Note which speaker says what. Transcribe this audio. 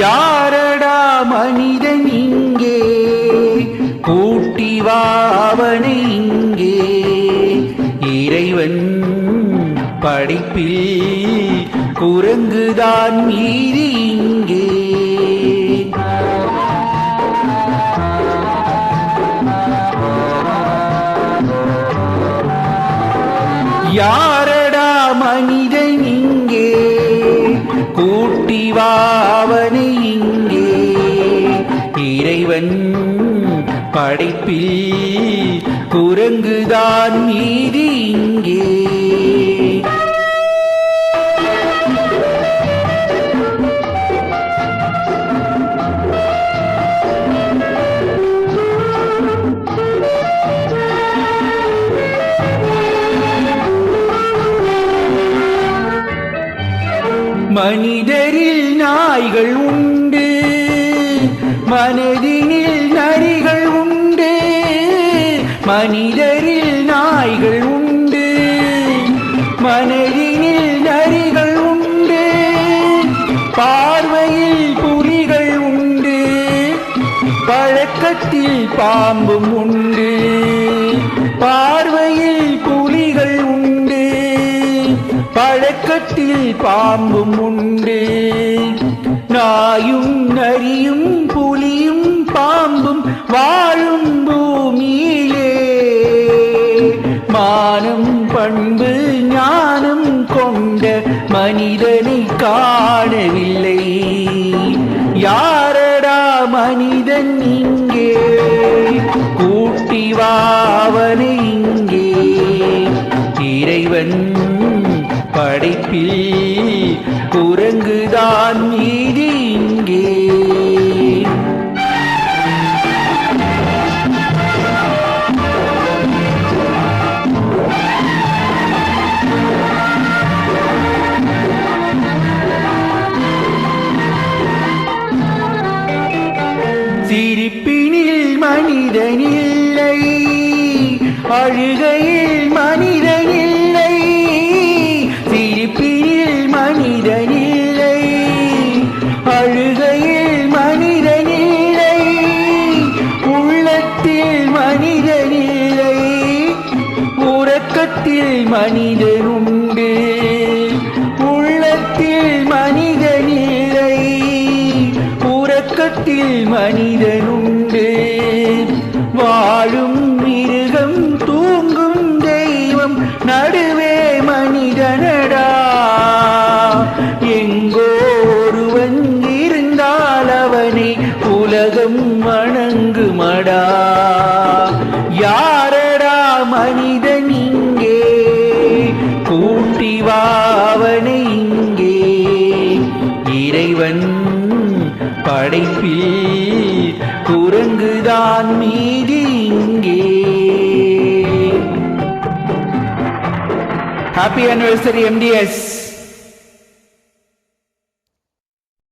Speaker 1: யாரடா மனிதன் இங்கே, கூட்டி வா அவனை இங்கே. இறைவன் படைப்பில் குரங்குதான் மீறி இங்கே. யாரடா மனிதன் இங்கே, கூட்டி வா அவனை இங்கே. இறைவன் படைப்பில் குரங்குதான் மீதி இங்கே. மனிதரில் நாய்கள் உண்டு, மனதினில் நரிகள் உண்டு. மனிதரில் நாய்கள் உண்டு, மனதினில் நரிகள் உண்டு. பார்வையில் புலிகள் உண்டு, பழக்கத்தில் பாம்பும் உண்டு. பார்வையில் புலிகள் உண்டு, பழக்கத்தில் பாம்பும் உண்டு. நாயும் நரியும் புலியும் பாம்பும் வாழும் பூமியிலே மானம் பண்பு ஞானம் கொண்ட மனிதனை காணவில்லை. யாரடா மனிதன் இங்கே, கூட்டி வா அவனை இங்கே. இறைவன் படைப்பில் குரங்குதான் மீதி இங்கே. சிரிப்பினில் மனிதனில்லை, அழுகையில் மனிதனில்லை. சிரிப்பினில் மனிதனில்லை, அழுகையில் மனிதனில்லை. உள்ளத்தில் மனிதனில்லை, உறக்கத்தில் மனிதனுண்டு. உள்ளத்தில் மனிதனில்லை, உறக்கத்தில் மனிதனுண்டு. வாழும் மிருகம் தூங்கும் தெய்வம் நடுவே மனிதனடா. எங்கோ ஒருவன் இருந்தால் அவனை உலகம் வணங்குமடா. யாரடா மனிதன் இங்கே, கூட்டி வா அவனை இங்கே. இறைவன் படைப்பில் குரங்குதான் மீதி இங்கே. Happy anniversary MDS.